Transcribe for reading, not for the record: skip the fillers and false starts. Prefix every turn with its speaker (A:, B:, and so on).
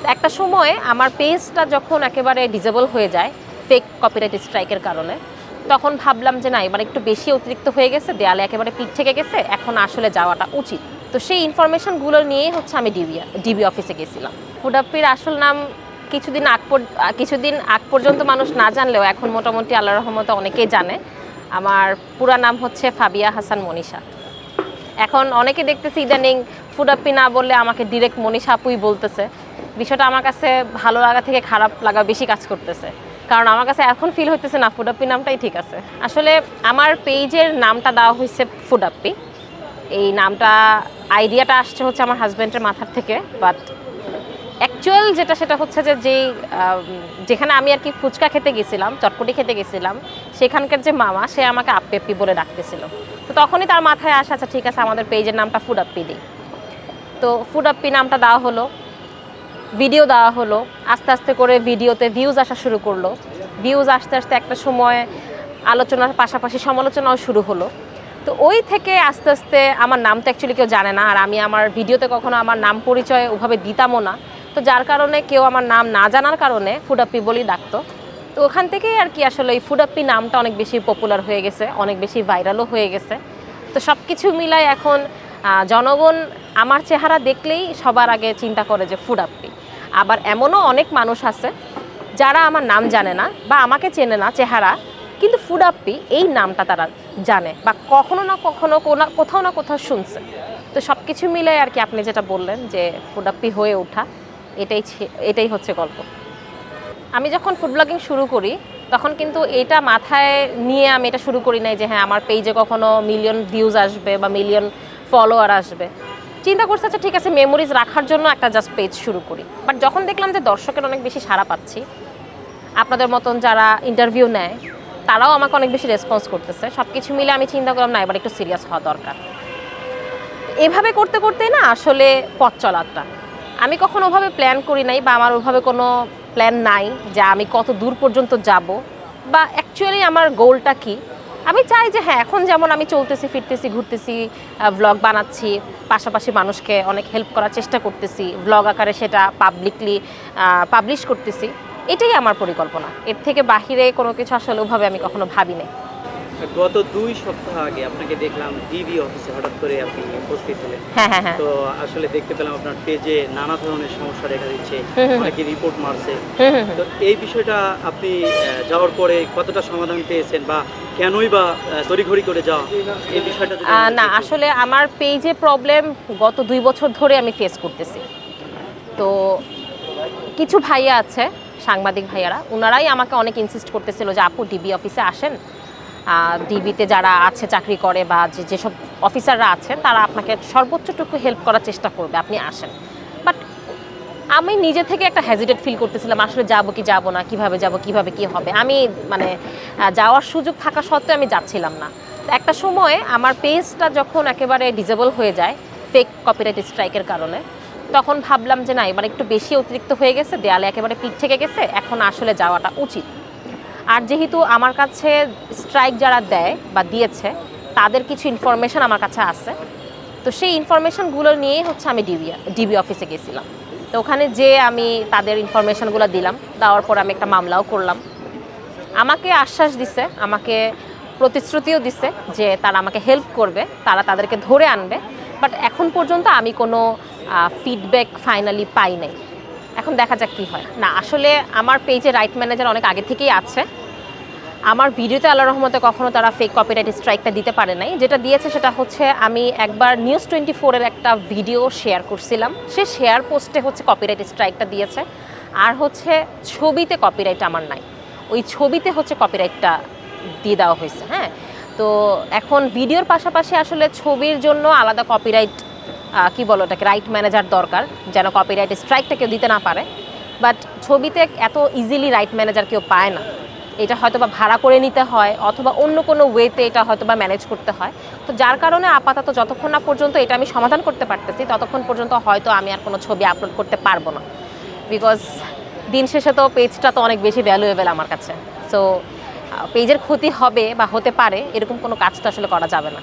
A: একটা সময় আমার পেজটা যখন একেবারে ডিজেবল হয়ে যায় ফেক কপিরাইট স্ট্রাইকের কারণে, তখন ভাবলাম যে না, এবার একটু বেশি অতিরিক্ত হয়ে গেছে, দেয়ালে একেবারে পিঠ থেকে গেছে, এখন আসলে যাওয়াটা উচিত। তো সেই ইনফরমেশনগুলো নিয়েই হচ্ছে আমি ডিবি অফিসে গেছিলাম। ফুডাপ্পির আসল নাম কিছুদিন আগ পর্যন্ত মানুষ না জানলেও এখন মোটামুটি আল্লাহর রহমতে অনেকেই জানে। আমার পুরা নাম হচ্ছে ফাবিয়া হাসান মনীষা। এখন অনেকে দেখতেছি ইদানিং ফুডাপ্পি না বললে আমাকে ডিরেক্ট মনীষা আপুই বলতেছে। বিষয়টা আমার কাছে ভালো লাগা থেকে খারাপ লাগা বেশি কাজ করতেছে, কারণ আমার কাছে এখন ফিল হইতেছে না ফুডাপ্পি নামটাই ঠিক আছে। আসলে আমার পেজের নামটা দেওয়া হয়েছে ফুডাপ্পি। এই নামটা আইডিয়াটা আসছে হচ্ছে আমার হাজব্যান্ডের মাথার থেকে, বাট অ্যাকচুয়াল সেটা হচ্ছে যে যেখানে আমি আর কি ফুচকা খেতে গেছিলাম, চটপটি খেতে গেছিলাম, সেখানকার যে মামা, সে আমাকে আপ্পি আপ্পি বলে ডাকতেছিল। তো তখনই তার মাথায় আসা, আচ্ছা ঠিক আছে আমাদের পেজের নামটা ফুডাপ্পি দিই। তো ফুডাপ্পি নামটা দেওয়া হলো, ভিডিও দেওয়া হলো, আস্তে আস্তে করে ভিডিওতে ভিউজ আসা শুরু করলো। ভিউজ আসতে আসতে একটা সময় আলোচনার পাশাপাশি সমালোচনাও শুরু হলো। তো ওই থেকে আস্তে আস্তে আমার নাম তো অ্যাকচুয়ালি কেউ জানে না, আর আমি আমার ভিডিওতে কখনো আমার নাম পরিচয় ওভাবে দিতামও না। তো যার কারণে কেউ আমার নাম না জানার কারণে ফুডাপ্পি বলেই ডাকতো। তো ওখান থেকেই আর কি আসলে এই ফুডাপ্পি নামটা অনেক বেশি পপুলার হয়ে গেছে, অনেক বেশি ভাইরালও হয়ে গেছে। তো সব কিছু মিলাই এখন জনগণ আমার চেহারা দেখলেই সবার আগে চিন্তা করে যে ফুডাপ্পি। আবার এমনও অনেক মানুষ আছে যারা আমার নাম জানে না বা আমাকে চেনে না চেহারা, কিন্তু ফুডাপ্পি এই নামটা তারা জানে বা কখনো না কখনো কোথাও না কোথাও শুনছে। তো সব কিছু মিলে আর কি আপনি যেটা বললেন যে ফুডাপ্পি হয়ে ওঠা, এটাই হচ্ছে গল্প। আমি যখন ফুড ব্লগিং শুরু করি তখন কিন্তু এটা মাথায় নিয়ে আমি এটা শুরু করি নাই যে হ্যাঁ আমার পেজে কখনো মিলিয়ন ভিউজ আসবে বা মিলিয়ন ফলোয়ার আসবে। চিন্তা করছে আচ্ছা ঠিক আছে, মেমোরিজ রাখার জন্য একটা জাস্ট পেজ শুরু করি। বাট যখন দেখলাম যে দর্শকের অনেক বেশি সাড়া পাচ্ছি, আপনাদের মতন যারা ইন্টারভিউ নেয় তারাও আমাকে অনেক বেশি রেসপন্স করতেছে, সব কিছু মিলে আমি চিন্তা করলাম না, এবার একটু সিরিয়াস হওয়া দরকার। এভাবে করতে করতেই না আসলে পথ চলাটা, আমি কখনো ওভাবে প্ল্যান করি নাই বা আমার ওভাবে কোনো প্ল্যান নাই যে আমি কত দূর পর্যন্ত যাব বা অ্যাকচুয়ালি আমার গোলটা কি। আমি চাই যে হ্যাঁ এখন যেমন আমি চলতেছি, ফিরতেছি, ঘুরতেছি, ভ্লগ বানাচ্ছি, পাশাপাশি মানুষকে অনেক হেল্প করার চেষ্টা করতেছি, ভ্লগ আকারে সেটা পাবলিকলি পাবলিশ করতেছি, এটাই আমার পরিকল্পনা। এর থেকে বাহিরে কোনো কিছু আসলে ওভাবে আমি কখনো ভাবি নাই।
B: গত 2 সপ্তাহ আগে আপনাকে দেখলাম ডিবি অফিসে, হঠাৎ করে আপনি উপস্থিত হলেন।
A: হ্যাঁ।
B: তো আসলে দেখতে পেলাম আপনার পেজে নানা ধরনের সমস্যা দেখা দিচ্ছে, অনেকে রিপোর্ট মারছে। তো এই বিষয়টা আপনি যাওয়ার পরে কতটা সমাধান পেয়েছেন বা কেনই বা তড়িঘড়ি করে যাওয়া, এই বিষয়টা
A: না আসলে আমার পেজে প্রবলেম গত 2 বছর ধরে আমি ফেস করতেছি। তো কিছু ভাইয়া আছে, সাংবাদিক ভাইয়ারা, ওনারাই আমাকে অনেক ইনসিস্ট করতেছিল যে আপু ডিবি অফিসে আসেন, ডিবিতে যারা আছে চাকরি করে বা যেসব অফিসাররা আছেন তারা আপনাকে সর্বোচ্চটুকু হেল্প করার চেষ্টা করবে, আপনি আসেন। বাট আমি নিজে থেকে একটা হেজিটেট ফিল করতেছিলাম, আসলে যাবো কি যাবো না, কিভাবে যাব, কিভাবে কি হবে। আমি মানে যাওয়ার সুযোগ থাকা সত্ত্বেও আমি যাচ্ছিলাম না। একটা সময় আমার পেজটা যখন একেবারে ডিজেবল হয়ে যায় ফেক কপিরাইট স্ট্রাইকের কারণে, তখন ভাবলাম যে না, এবার একটু বেশি অতিরিক্ত হয়ে গেছে, দেয়ালে একেবারে পিঠ থেকে গেছে, এখন আসলে যাওয়াটা উচিত। আর যেহেতু আমার কাছে স্ট্রাইক যারা দেয় বা দিয়েছে তাদের কিছু ইনফরমেশন আমার কাছে আছে, তো সেই ইনফরমেশনগুলো নিয়েই হচ্ছে আমি ডিবি অফিসে গেছিলাম। তো ওখানে যে আমি তাদের ইনফরমেশনগুলো দিলাম, দেওয়ার পর আমি একটা মামলাও করলাম। আমাকে আশ্বাস দিছে, আমাকে প্রতিশ্রুতিও দিছে যে তারা আমাকে হেল্প করবে, তারা তাদেরকে ধরে আনবে। বাট এখন পর্যন্ত আমি কোনো ফিডব্যাক ফাইনালি পাই নাই। এখন দেখা যাক কী হয়। না আসলে আমার পেজে রাইট ম্যানেজার অনেক আগে থেকেই আছে। আমার ভিডিওতে আল্লাহর রহমতে কখনো তারা ফেক কপিরাইট স্ট্রাইকটা দিতে পারে নাই। যেটা দিয়েছে সেটা হচ্ছে আমি একবার নিউজ 24-এর একটা ভিডিও শেয়ার করছিলাম, সে শেয়ার পোস্টে হচ্ছে কপিরাইট স্ট্রাইকটা দিয়েছে। আর হচ্ছে ছবিতে কপিরাইট আমার নাই, ওই ছবিতে হচ্ছে কপিরাইটটা দিয়ে দেওয়া হয়েছে। হ্যাঁ, তো এখন ভিডিওর পাশাপাশি আসলে ছবির জন্য আলাদা কপিরাইট কি বলো ওটাকে, রাইট ম্যানেজার দরকার, যেন কপিরাইট স্ট্রাইকটা কেউ দিতে না পারে। বাট ছবিতে এত ইজিলি রাইট ম্যানেজার কেউ পায় না, এটা হয়তো বা ভাড়া করে নিতে হয় অথবা অন্য কোনো ওয়েতে এটা হয়তো বা ম্যানেজ করতে হয়। তো যার কারণে আপাতত যতক্ষণ না পর্যন্ত এটা আমি সমাধান করতে পারতেছি ততক্ষণ পর্যন্ত হয়তো আমি আর কোনো ছবি আপলোড করতে পারবো না, বিকজ দিন শেষে তো পেজটা তো অনেক বেশি ভ্যালুয়েবল আমার কাছে। সো পেজের ক্ষতি হবে বা হতে পারে এরকম কোনো কাজ তো আসলে করা যাবে না।